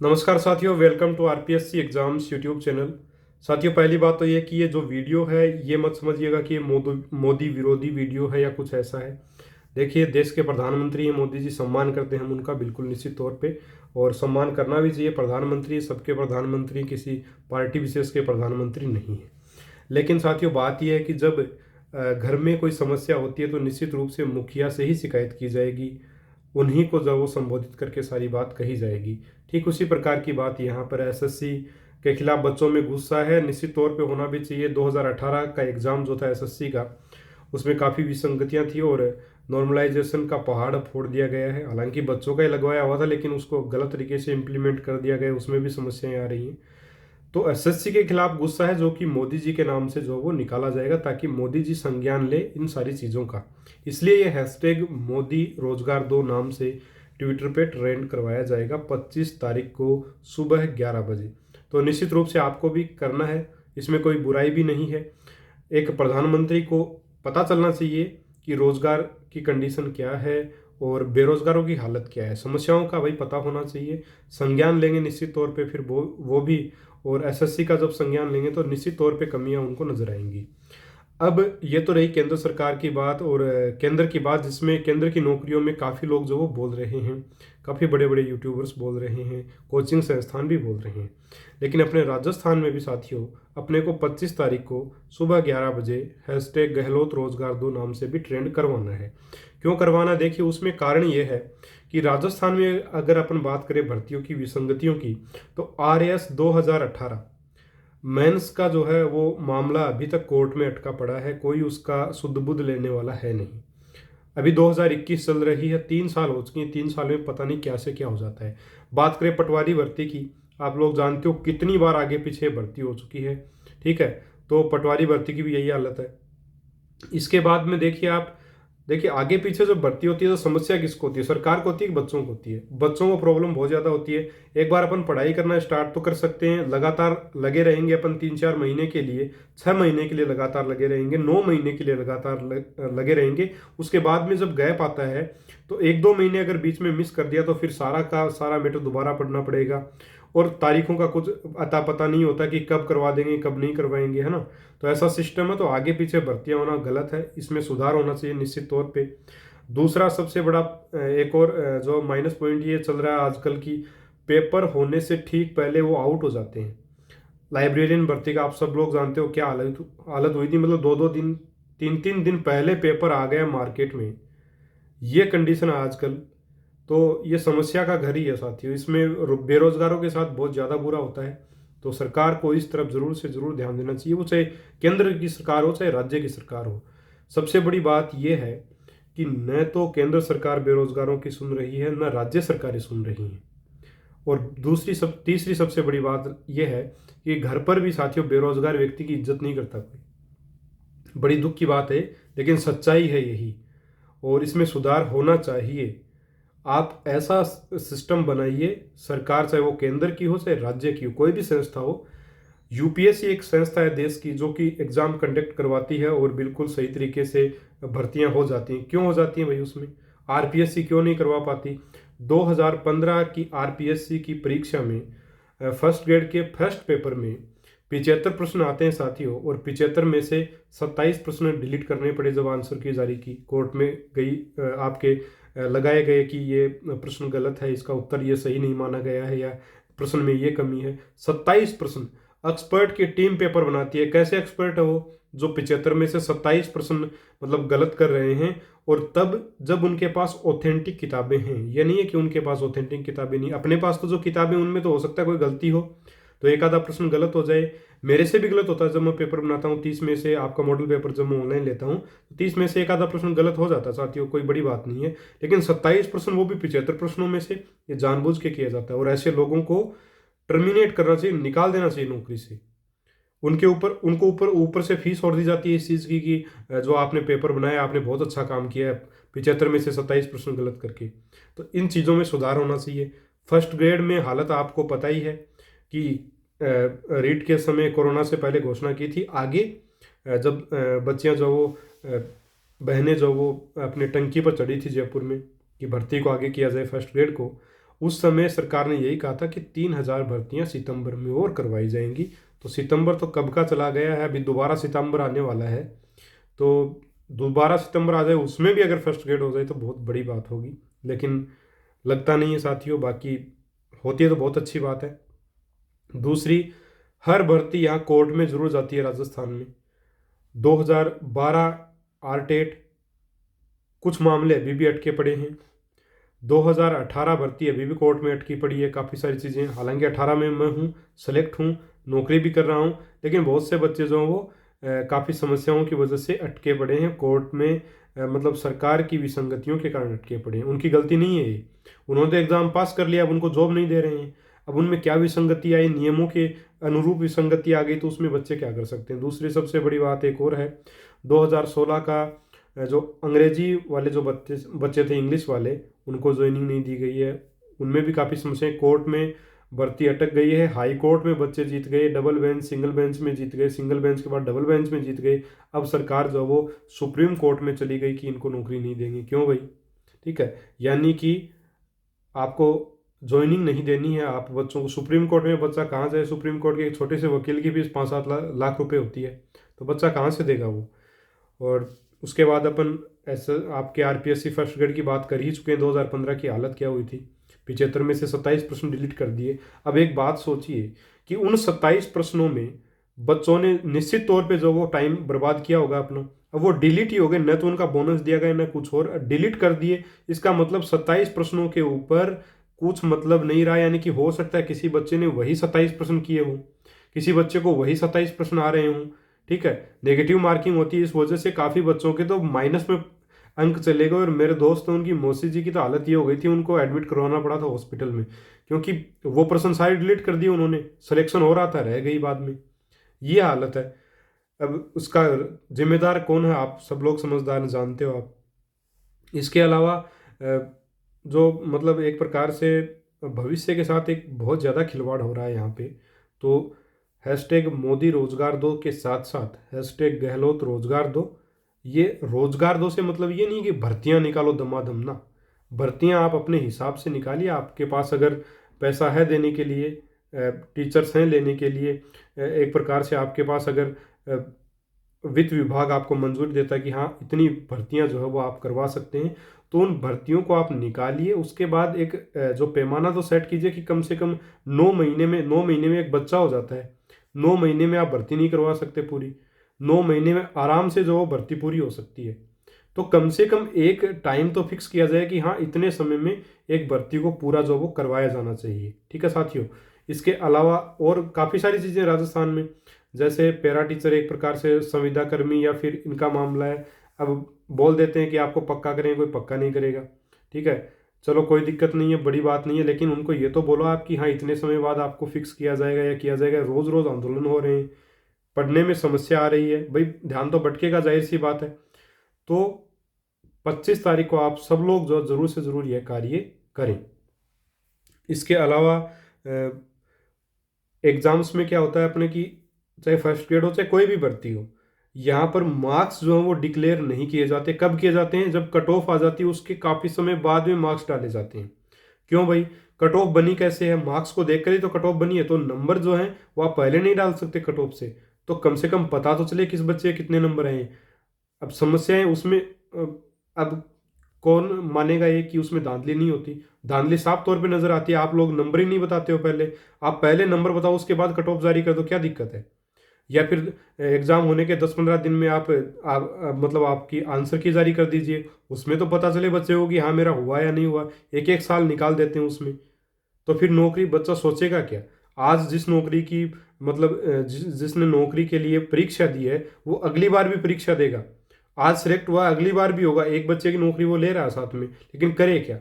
नमस्कार साथियों, welcome to RPSC exams YouTube channel. साथियों, पहली बात तो ये कि ये जो वीडियो है ये मत समझिएगा कि ये मोदी विरोधी वीडियो है या कुछ ऐसा है। देखिए, देश के प्रधानमंत्री हैं मोदी जी, सम्मान करते हैं हम उनका बिल्कुल निश्चित तौर पे, और सम्मान करना भी चाहिए। प्रधानमंत्री सबके प्रधानमंत्री, किसी पार्टी विशेष के प्रधानमंत्री नहीं है। लेकिन साथियों, बात यह है कि जब घर में कोई समस्या होती है तो निश्चित रूप से मुखिया से ही शिकायत की जाएगी, उन्हीं को जब वो संबोधित करके सारी बात कही जाएगी। ठीक उसी प्रकार की बात यहाँ पर एसएससी के खिलाफ बच्चों में गुस्सा है, निश्चित तौर पे होना भी चाहिए। 2018 का एग्ज़ाम जो था एसएससी का, उसमें काफ़ी विसंगतियाँ थी और नॉर्मलाइजेशन का पहाड़ फोड़ दिया गया है। हालांकि बच्चों का ही लगवाया हुआ था, लेकिन उसको गलत तरीके से इम्प्लीमेंट कर दिया गया, उसमें भी समस्याएं आ रही हैं। तो एसएससी के खिलाफ गुस्सा है, जो कि मोदी जी के नाम से जो वो निकाला जाएगा, ताकि मोदी जी संज्ञान ले इन सारी चीज़ों का। इसलिए ये हैशटैग मोदी रोजगार दो नाम से ट्विटर पे ट्रेंड करवाया जाएगा 25 तारीख को सुबह 11 बजे। तो निश्चित रूप से आपको भी करना है, इसमें कोई बुराई भी नहीं है। एक प्रधानमंत्री को पता चलना चाहिए कि रोजगार की कंडीशन क्या है और बेरोजगारों की हालत क्या है, समस्याओं का भाई पता होना चाहिए। संज्ञान लेंगे निश्चित तौर पे, फिर वो भी, और एसएससी का जब संज्ञान लेंगे तो निश्चित तौर पे कमियां उनको नजर आएंगी। अब ये तो रही केंद्र सरकार की बात और केंद्र की बात, जिसमें केंद्र की नौकरियों में काफ़ी लोग जो वो बोल रहे हैं, काफ़ी बड़े बड़े यूट्यूबर्स बोल रहे हैं, कोचिंग संस्थान भी बोल रहे हैं। लेकिन अपने राजस्थान में भी साथियों, अपने को 25 तारीख को सुबह 11 बजे हैशटैग गहलोत रोजगार दो नाम से भी ट्रेंड करवाना है। क्यों करवाना, देखिए उसमें कारण ये है कि राजस्थान में अगर अपन बात करें भर्तियों की विसंगतियों की, तो RS 2018 मेंस का जो है वो मामला अभी तक कोर्ट में अटका पड़ा है, कोई उसका सुध बुध लेने वाला है नहीं। अभी 2021 चल रही है, 3 साल हो चुके हैं, 3 साल में पता नहीं क्या से क्या हो जाता है। बात करें पटवारी भर्ती की, आप लोग जानते हो कितनी बार आगे पीछे भर्ती हो चुकी है। ठीक है, तो पटवारी भर्ती की भी यही हालत है। इसके बाद में देखिए आप, देखिए आगे पीछे जब भर्ती होती है तो समस्या किसको होती है, सरकार को होती है कि बच्चों को होती है। बच्चों को प्रॉब्लम बहुत ज़्यादा होती है। एक बार अपन पढ़ाई करना स्टार्ट तो कर सकते हैं, लगातार लगे रहेंगे अपन 3-4 महीने के लिए, 6 महीने के लिए लगातार लगे रहेंगे, 9 महीने के लिए लगातार लगे रहेंगे। उसके बाद में जब गैप आता है तो 1-2 महीने अगर बीच में मिस कर दिया तो फिर सारा का सारा मैटर दोबारा पढ़ना पड़ेगा, और तारीखों का कुछ अता पता नहीं होता कि कब करवा देंगे कब नहीं करवाएंगे, है ना। तो ऐसा सिस्टम है, तो आगे पीछे भर्तियां होना गलत है, इसमें सुधार होना चाहिए निश्चित तौर पे। दूसरा सबसे बड़ा एक और जो माइनस पॉइंट ये चल रहा है आजकल की, पेपर होने से ठीक पहले वो आउट हो जाते हैं। लाइब्रेरियन भर्ती का आप सब लोग जानते हो क्या हालत हुई थी, मतलब 2-2 दिन, 3-3 दिन पहले पेपर आ गया मार्केट में। ये कंडीशन है आजकल। तो ये समस्या का घर ही है साथियों, इसमें बेरोजगारों के साथ बहुत ज़्यादा बुरा होता है। तो सरकार को इस तरफ जरूर से जरूर ध्यान देना चाहिए, वो चाहे केंद्र की सरकार हो चाहे राज्य की सरकार हो। सबसे बड़ी बात यह है कि न तो केंद्र सरकार बेरोजगारों की सुन रही है, न राज्य सरकारें सुन रही हैं। और तीसरी सबसे बड़ी बात यह है कि घर पर भी साथियों बेरोजगार व्यक्ति की इज्जत नहीं करता कोई। बड़ी दुख की बात है, लेकिन सच्चाई है यही, और इसमें सुधार होना चाहिए। आप ऐसा सिस्टम बनाइए, सरकार चाहे वो केंद्र की हो चाहे राज्य की हो, कोई भी संस्था हो। यूपीएससी एक संस्था है देश की जो कि एग्जाम कंडक्ट करवाती है और बिल्कुल सही तरीके से भर्तियां हो जाती हैं। क्यों हो जाती हैं भाई उसमें, आरपीएससी क्यों नहीं करवा पाती। 2015 की आरपीएससी की परीक्षा में फर्स्ट ग्रेड के फर्स्ट पेपर में 75 प्रश्न आते हैं साथियों, और 75 में से 27 प्रश्न डिलीट करने पड़े जब आंसर की जारी की, कोर्ट में गई, आपके लगाए गए कि ये प्रश्न गलत है, इसका उत्तर ये सही नहीं माना गया है, या प्रश्न में ये कमी है। 27 प्रश्न, एक्सपर्ट की टीम पेपर बनाती है। कैसे एक्सपर्ट है वो, जो 75 में से 27 प्रश्न मतलब गलत कर रहे हैं, और तब जब उनके पास ऑथेंटिक किताबें हैं। ये नहीं है कि उनके पास ऑथेंटिक किताबें नहीं, अपने पास तो जो किताबें उनमें तो हो सकता है कोई गलती हो, तो एक आधा प्रश्न गलत हो जाए। मेरे से भी गलत होता है जब मैं पेपर बनाता हूँ, 30 में से, आपका मॉडल पेपर जब मैं ऑनलाइन लेता हूँ तो 30 में से एक आधा प्रश्न गलत हो जाता है साथियों, कोई बड़ी बात नहीं है। लेकिन 27 प्रश्न, वो भी 75 प्रश्नों में से, ये जानबूझ के किया जाता है। और ऐसे लोगों को टर्मिनेट करना चाहिए, निकाल देना चाहिए नौकरी से। उनको ऊपर ऊपर से फीस और दी जाती है इस चीज़ की कि जो आपने पेपर बनाया आपने बहुत अच्छा काम किया है, 75 में से 27 प्रश्न गलत करके। तो इन चीज़ों में सुधार होना चाहिए। फर्स्ट ग्रेड में हालत आपको पता ही है कि रीट के समय कोरोना से पहले घोषणा की थी, आगे जब बच्चियां जो वो बहनें जो वो अपने टंकी पर चढ़ी थी जयपुर में कि भर्ती को आगे किया जाए फर्स्ट ग्रेड को, उस समय सरकार ने यही कहा था कि 3,000 भर्तियां सितंबर में और करवाई जाएंगी। तो सितंबर तो कब का चला गया है, अभी दोबारा सितंबर आने वाला है। तो दोबारा सितंबर आ जाए, उसमें भी अगर फर्स्ट ग्रेड हो जाए तो बहुत बड़ी बात होगी, लेकिन लगता नहीं है साथियों। बाकी होती है तो बहुत अच्छी बात है। दूसरी, हर भर्ती यहाँ कोर्ट में जरूर जाती है राजस्थान में। 2012 आरटेट, कुछ मामले अभी भी अटके पड़े हैं। 2018 भर्ती अभी भी कोर्ट में अटकी पड़ी है, काफ़ी सारी चीज़ें। हालांकि 18 में मैं हूँ, सेलेक्ट हूँ, नौकरी भी कर रहा हूँ, लेकिन बहुत से बच्चे जो हैं वो काफ़ी समस्याओं की वजह से अटके पड़े हैं कोर्ट में। मतलब सरकार की विसंगतियों के कारण अटके पड़े हैं, उनकी गलती नहीं है ये। उन्होंने एग्ज़ाम पास कर लिया, अब उनको जॉब नहीं दे रहे हैं। अब उनमें क्या विसंगति आई, नियमों के अनुरूप विसंगति आ गई, तो उसमें बच्चे क्या कर सकते हैं। दूसरी सबसे बड़ी बात एक और है, 2016 का जो अंग्रेजी वाले जो बच्चे बच्चे थे, इंग्लिश वाले, उनको ज्वाइनिंग नहीं दी गई है। उनमें भी काफ़ी समस्याएं, कोर्ट में भर्ती अटक गई है। हाई कोर्ट में बच्चे जीत गए, डबल बेंच सिंगल बेंच में जीत गए, सिंगल बेंच के बाद डबल बेंच में जीत गए। अब सरकार जो वो सुप्रीम कोर्ट में चली गई कि इनको नौकरी नहीं देंगे। क्यों भाई? ठीक है, यानी कि आपको ज्वाइनिंग नहीं देनी है, आप बच्चों को सुप्रीम कोर्ट में, बच्चा कहाँ जाए? सुप्रीम कोर्ट के एक छोटे से वकील की फीस 5-7 लाख रुपए होती है, तो बच्चा कहाँ से देगा वो? और उसके बाद अपन ऐसे आपके आरपीएससी फर्स्ट ग्रेड की बात कर ही चुके हैं। 2015 की हालत क्या हुई थी, 75 में से 27 प्रश्न डिलीट कर दिए। अब एक बात सोचिए कि उन 27 प्रश्नों में बच्चों ने निश्चित तौर पे जो वो टाइम बर्बाद किया होगा अपना, अब वो डिलीट ही हो गए। न तो उनका बोनस दिया गया, न कुछ और, डिलीट कर दिए। इसका मतलब 27 प्रश्नों के ऊपर कुछ मतलब नहीं रहा। यानी कि हो सकता है किसी बच्चे ने वही 27 प्रश्न किए हों, किसी बच्चे को वही 27 प्रश्न आ रहे हों। ठीक है, नेगेटिव मार्किंग होती है, इस वजह से काफ़ी बच्चों के तो माइनस में अंक चले गए। और मेरे दोस्त, उनकी मौसी जी की तो हालत ये हो गई थी, उनको एडमिट करवाना पड़ा था हॉस्पिटल में, क्योंकि वो प्रश्न सारे डिलीट कर दिए उन्होंने। सिलेक्शन हो रहा था, रह गई बाद में। ये हालत है। अब उसका जिम्मेदार कौन है? आप सब लोग समझदार हैं, जानते हो आप। इसके अलावा जो मतलब एक प्रकार से भविष्य के साथ एक बहुत ज़्यादा खिलवाड़ हो रहा है यहाँ पे। तो हैशटैग मोदी रोजगार दो के साथ साथ हैशटैग गहलोत रोजगार दो। ये रोजगार दो से मतलब ये नहीं कि भर्तियां निकालो दमादम ना। भर्तियां आप अपने हिसाब से निकालिए। आपके पास अगर पैसा है देने के लिए, टीचर्स हैं लेने के लिए, एक प्रकार से आपके पास अगर वित्त विभाग आपको मंजूरी देता है कि हाँ इतनी भर्तियां जो है वो आप करवा सकते हैं, तो उन भर्तियों को आप निकालिए। उसके बाद एक जो पैमाना तो सेट कीजिए कि कम से कम 9 महीने में एक बच्चा हो जाता है। 9 महीने में आप भर्ती नहीं करवा सकते पूरी, 9 महीने में आराम से जो वो भर्ती पूरी हो सकती है। तो कम से कम एक टाइम तो फिक्स किया जाए कि हाँ इतने समय में एक भर्ती को पूरा जो वो करवाया जाना चाहिए। ठीक है साथियों। इसके अलावा और काफ़ी सारी चीज़ें राजस्थान में, जैसे पैरा टीचर एक प्रकार से संविदा कर्मी या फिर इनका मामला है। अब बोल देते हैं कि आपको पक्का करें, कोई पक्का नहीं करेगा। ठीक है, चलो कोई दिक्कत नहीं है, बड़ी बात नहीं है, लेकिन उनको ये तो बोलो आप कि हाँ इतने समय बाद आपको फिक्स किया जाएगा या किया जाएगा। रोज़ रोज़ आंदोलन हो रहे हैं, पढ़ने में समस्या आ रही है, भाई ध्यान तो भटकेगा, जाहिर सी बात है। तो 25 तारीख को आप सब लोग जो ज़रूर से ज़रूर यह कार्य करें। इसके अलावा एग्ज़ाम्स में क्या होता है अपने की, चाहे फर्स्ट ग्रेड हो चाहे कोई भी भर्ती हो, यहाँ पर मार्क्स जो हैं वो डिक्लेयर नहीं किए जाते। कब किए जाते हैं? जब कट ऑफ आ जाती है, उसके काफ़ी समय बाद में मार्क्स डाले जाते हैं। क्यों भाई? कट ऑफ बनी कैसे है? मार्क्स को देख कर ही तो कट ऑफ बनी है। तो नंबर जो है वो आप पहले नहीं डाल सकते कट ऑफ से, तो कम से कम पता तो चले किस बच्चे के कितने नंबर आए हैं। अब समस्याएं उसमें अब कौन मानेगा ये कि उसमें धांधली नहीं होती? धांधली साफ तौर पे नजर आती है। आप लोग नंबर ही नहीं बताते हो पहले, आप पहले नंबर बताओ उसके बाद कट ऑफ जारी कर दो, क्या दिक्कत है? या फिर एग्जाम होने के 10-15 दिन में मतलब आपकी आंसर की जारी कर दीजिए, उसमें तो पता चले बच्चे को कि हाँ मेरा हुआ या नहीं हुआ। एक एक साल निकाल देते हैं उसमें, तो फिर नौकरी बच्चा सोचेगा क्या? आज जिस नौकरी की मतलब जिसने नौकरी के लिए परीक्षा दी है, वो अगली बार भी परीक्षा देगा। आज सिलेक्ट हुआ, अगली बार भी होगा। एक बच्चे की नौकरी वो ले रहा है साथ में, लेकिन करे क्या?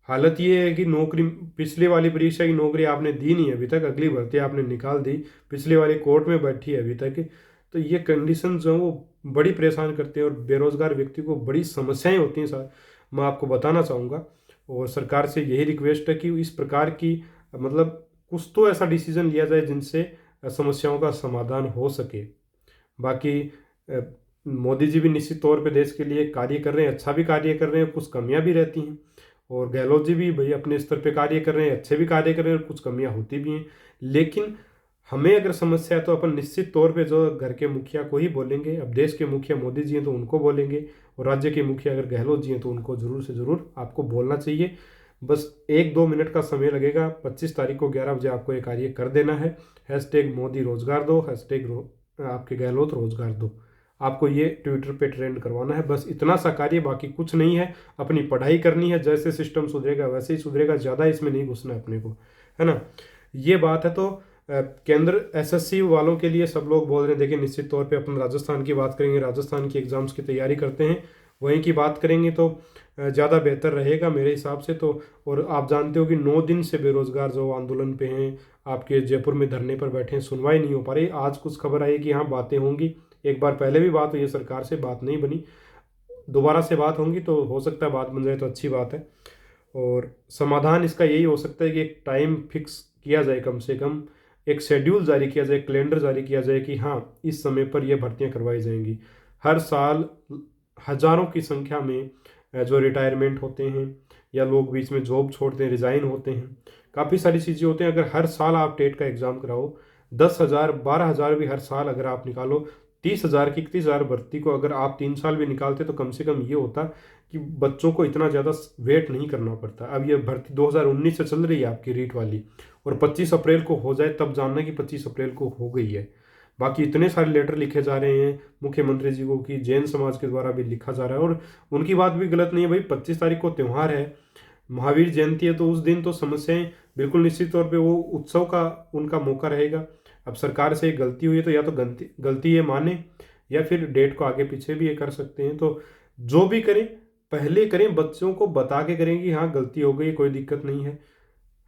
हालत ये है कि नौकरी, पिछले वाली परीक्षा की नौकरी आपने दी नहीं अभी तक, अगली भर्ती आपने निकाल दी, पिछले वाली कोर्ट में बैठी है अभी तक। तो ये कंडीशन जो है वो बड़ी परेशान करते हैं और बेरोजगार व्यक्ति को बड़ी समस्याएं होती हैं सर, मैं आपको बताना चाहूँगा। और सरकार से यही रिक्वेस्ट है कि इस प्रकार की मतलब कुछ तो ऐसा डिसीजन लिया जाए जिनसे समस्याओं का समाधान हो सके। बाकी मोदी जी भी निश्चित तौर पे देश के लिए कार्य कर रहे हैं, अच्छा भी कार्य कर रहे हैं, कुछ कमियां भी रहती हैं। और गहलोत जी भी भाई अपने स्तर पे कार्य कर रहे हैं, अच्छे भी कार्य कर रहे हैं और कुछ कमियां होती भी हैं। लेकिन हमें अगर समस्या है तो अपन निश्चित तौर पे जो घर के मुखिया को ही बोलेंगे। अब देश के मुखिया मोदी जी हैं तो उनको बोलेंगे, और राज्य के मुखिया अगर गहलोत जी हैं तो उनको जरूर से जरूर आपको बोलना चाहिए। बस 1-2 मिनट का समय लगेगा। 25 तारीख को 11 बजे आपको ये कार्य कर देना है। हैशटैग मोदी रोजगार दो, हैशटैग आपके गहलोत रोजगार दो, आपको ये ट्विटर पे ट्रेंड करवाना है। बस इतना सा कार्य, बाकी कुछ नहीं है। अपनी पढ़ाई करनी है, जैसे सिस्टम सुधरेगा वैसे ही सुधरेगा, ज़्यादा इसमें नहीं घुसना है अपने को, है ना। ये बात है। तो केंद्र एसएससी वालों के लिए सब लोग बोल रहे हैं, देखिए निश्चित तौर पे अपन राजस्थान की बात करेंगे, राजस्थान की एग्जाम्स की तैयारी करते हैं, वहीं की बात करेंगे तो ज़्यादा बेहतर रहेगा मेरे हिसाब से तो। और आप जानते हो कि 9 दिन से बेरोजगार जो आंदोलन पे हैं, आपके जयपुर में धरने पर बैठे हैं, सुनवाई नहीं हो पा रही। आज कुछ खबर आई कि हाँ बातें होंगी, एक बार पहले भी बात हुई है सरकार से, बात नहीं बनी, दोबारा से बात होंगी तो हो सकता है बात बन जाए तो अच्छी बात है। और समाधान इसका यही हो सकता है कि एक टाइम फिक्स किया जाए, कम से कम एक शेड्यूल जारी किया जाए, कैलेंडर जारी किया जाए कि हाँ इस समय पर ये भर्तियां करवाई जाएंगी। हर साल हजारों की संख्या में जो रिटायरमेंट होते हैं या लोग बीच में जॉब छोड़ते हैं, रिजाइन होते हैं, काफ़ी सारी चीज़ें होती हैं। अगर हर साल आप टेट का एग्ज़ाम कराओ, 10,000 12,000 भी हर साल अगर आप निकालो, 30,000 की 31,000 भर्ती को अगर आप 3 साल भी निकालते तो कम से कम ये होता कि बच्चों को इतना ज़्यादा वेट नहीं करना पड़ता। अब ये भर्ती 2019 से चल रही है आपकी रीट वाली, और 25 अप्रैल को हो जाए तब जानना कि 25 अप्रैल को हो गई है। बाकी इतने सारे लेटर लिखे जा रहे हैं मुख्यमंत्री जी को कि जैन समाज के द्वारा भी लिखा जा रहा है, और उनकी बात भी गलत नहीं है भाई। 25 तारीख को त्यौहार है, महावीर जयंती है, तो उस दिन तो समस्याएं बिल्कुल निश्चित तौर पे वो उत्सव का उनका मौका रहेगा। अब सरकार से गलती हुई है तो या तो गलती गलती ये माने, या फिर डेट को आगे पीछे भी ये कर सकते हैं। तो जो भी करें पहले करें, बच्चों को बता के करें कि हाँ गलती हो गई, कोई दिक्कत नहीं है,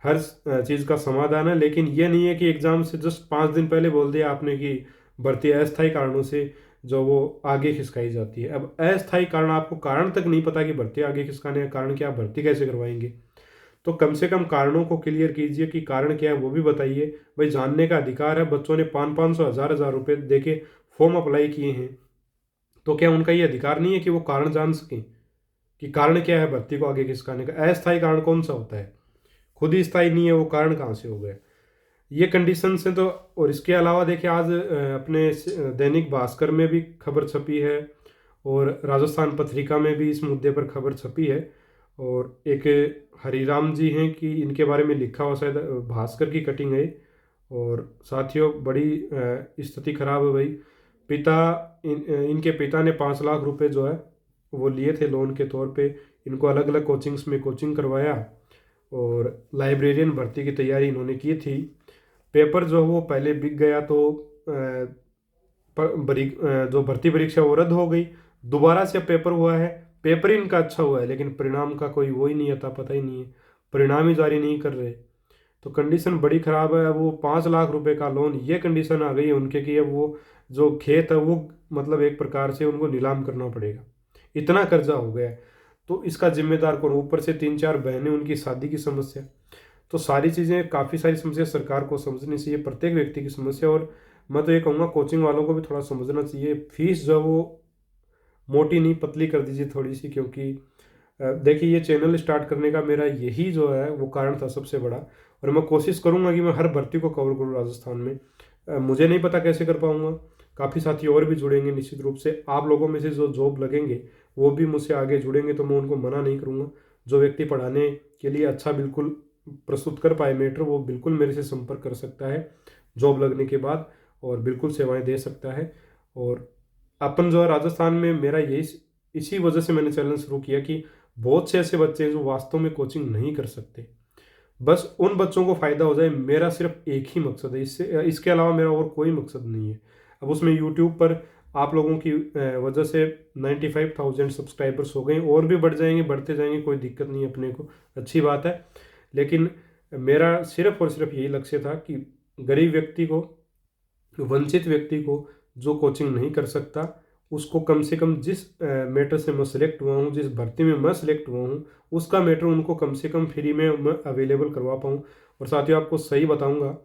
हर चीज़ का समाधान है। लेकिन ये नहीं है कि एग्जाम से जस्ट 5 दिन पहले बोल दिया आपने कि भर्ती अस्थायी कारणों से जो वो आगे खिसकाई जाती है। अब अस्थायी कारण, आपको कारण तक नहीं पता कि भर्ती आगे खिसकाने का कारण क्या, भर्ती कैसे करवाएंगे। तो कम से कम कारणों को क्लियर कीजिए कि कारण क्या है वो भी बताइए। भाई जानने का अधिकार है, बच्चों ने 500-500 हज़ार रुपये दे के फॉर्म अप्लाई किए हैं, तो क्या उनका ये अधिकार नहीं है कि वो कारण जान सकें कि कारण क्या है भर्ती को आगे खिसकाने का। अस्थायी कारण कौन सा होता है, खुद ही स्थायी नहीं है, वो कारण कहाँ से हो गए। ये कंडीशन से तो। और इसके अलावा देखिए आज अपने दैनिक भास्कर में भी खबर छपी है, और राजस्थान पत्रिका में भी इस मुद्दे पर खबर छपी है। और एक हरिराम जी हैं कि इनके बारे में लिखा हुआ, शायद भास्कर की कटिंग है। और साथियों बड़ी स्थिति खराब है भाई। इनके पिता ने 5 लाख रुपए जो है वो लिए थे लोन के तौर पे, इनको अलग अलग कोचिंग्स में कोचिंग करवाया, और लाइब्रेरियन भर्ती की तैयारी इन्होंने की थी। पेपर जो है वो पहले बिक गया, तो जो भर्ती परीक्षा वो रद्द हो गई। दोबारा से पेपर हुआ है, पेपर इनका अच्छा हुआ है, लेकिन परिणाम का कोई वो ही नहीं आता, पता ही नहीं है, परिणाम ही जारी नहीं कर रहे। तो कंडीशन बड़ी ख़राब है। अब वो 5 लाख रुपए का लोन, ये कंडीशन आ गई है उनके कि अब वो जो खेत है वो मतलब एक प्रकार से उनको नीलाम करना पड़ेगा, इतना कर्जा हो गया है। तो इसका जिम्मेदार कौन, ऊपर से 3-4 बहनें, उनकी शादी की समस्या। तो सारी चीज़ें, काफ़ी सारी समस्या सरकार को समझनी चाहिए, प्रत्येक व्यक्ति की समस्या। और मैं तो ये कहूँगा कोचिंग वालों को भी थोड़ा समझना चाहिए, फीस जो वो मोटी नहीं पतली कर दीजिए थोड़ी सी। क्योंकि देखिए ये चैनल स्टार्ट करने का मेरा यही जो है वो कारण था सबसे बड़ा, और मैं कोशिश करूँगा कि मैं हर भर्ती को कवर करूँ राजस्थान में। मुझे नहीं पता कैसे कर पाऊँगा, काफ़ी साथी और भी जुड़ेंगे निश्चित रूप से। आप लोगों में से जो जॉब लगेंगे वो भी मुझसे आगे जुड़ेंगे, तो मैं उनको मना नहीं करूँगा। जो व्यक्ति पढ़ाने के लिए अच्छा बिल्कुल प्रस्तुत कर पाए मैटर, वो बिल्कुल मेरे से संपर्क कर सकता है जॉब लगने के बाद, और बिल्कुल सेवाएं दे सकता है। और अपन जो है राजस्थान में, मेरा यही इसी वजह से मैंने चैनल शुरू किया कि बहुत से ऐसे बच्चे हैं जो वास्तव में कोचिंग नहीं कर सकते, बस उन बच्चों को फ़ायदा हो जाए, मेरा सिर्फ एक ही मकसद है। इसके अलावा मेरा और कोई मकसद नहीं है। अब उसमें यूट्यूब पर आप लोगों की वजह से 95,000 सब्सक्राइबर्स हो गए, और भी बढ़ जाएंगे, बढ़ते जाएंगे, कोई दिक्कत नहीं है अपने को, अच्छी बात है। लेकिन मेरा सिर्फ और सिर्फ यही लक्ष्य था कि गरीब व्यक्ति को, वंचित व्यक्ति को, जो कोचिंग नहीं कर सकता, उसको कम से कम जिस मैटर से मैं सिलेक्ट हुआ हूँ, जिस भर्ती में मैं सिलेक्ट हुआ हूँ, उसका मैटर उनको कम से कम फ्री में मैं अवेलेबल करवा पाऊँ। और साथियों आपको सही बताऊँगा,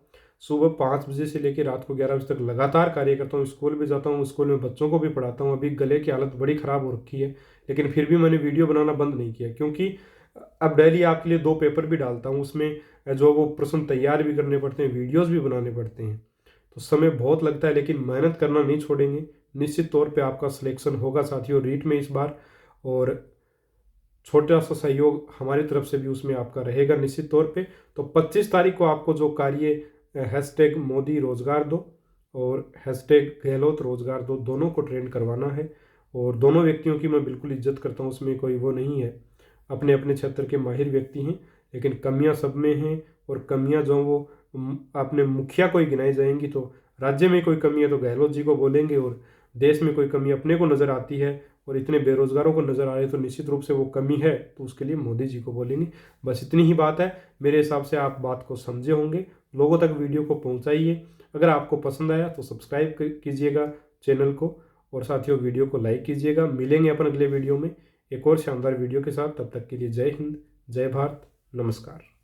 सुबह 5 बजे से लेकर रात को 11 बजे तक लगातार कार्य करता हूँ, स्कूल भी जाता हूँ, स्कूल में बच्चों को भी पढ़ाता हूँ। अभी गले की हालत बड़ी ख़राब हो रखी है, लेकिन फिर भी मैंने वीडियो बनाना बंद नहीं किया, क्योंकि अब डेली आपके लिए 2 पेपर भी डालता हूँ, उसमें जो वो प्रश्न तैयार भी करने पड़ते हैं, वीडियोस भी बनाने पड़ते हैं, तो समय बहुत लगता है, लेकिन मेहनत करना नहीं छोड़ेंगे। निश्चित तौर पे आपका सिलेक्शन होगा साथियों रीट में इस बार, और छोटा सा सहयोग हमारी तरफ से भी उसमें आपका रहेगा निश्चित तौर पे। तो 25 तारीख को आपको जो कार्य हैशटैग मोदी रोजगार दो और हैशटैग गहलोत रोजगार दो, दोनों को ट्रेंड करवाना है। और दोनों व्यक्तियों की मैं बिल्कुल इज्जत करता हूँ, उसमें कोई वो नहीं है, अपने अपने क्षेत्र के माहिर व्यक्ति हैं, लेकिन कमियां सब में हैं। और कमियां जो वो अपने मुखिया को ही गिनाई जाएंगी, तो राज्य में कोई कमी है तो गहलोत जी को बोलेंगे, और देश में कोई कमी अपने को नज़र आती है और इतने बेरोजगारों को नज़र आ रहे हैं तो निश्चित रूप से वो कमी है, तो उसके लिए मोदी जी को बोलेंगे। बस इतनी ही बात है। मेरे हिसाब से आप बात को समझे होंगे। लोगों तक वीडियो को पहुंचाइए। अगर आपको पसंद आया तो सब्सक्राइब कीजिएगा चैनल को, और साथियों वीडियो को लाइक कीजिएगा। मिलेंगे अपन अगले वीडियो में एक और शानदार वीडियो के साथ। तब तक के लिए जय हिंद, जय भारत, नमस्कार।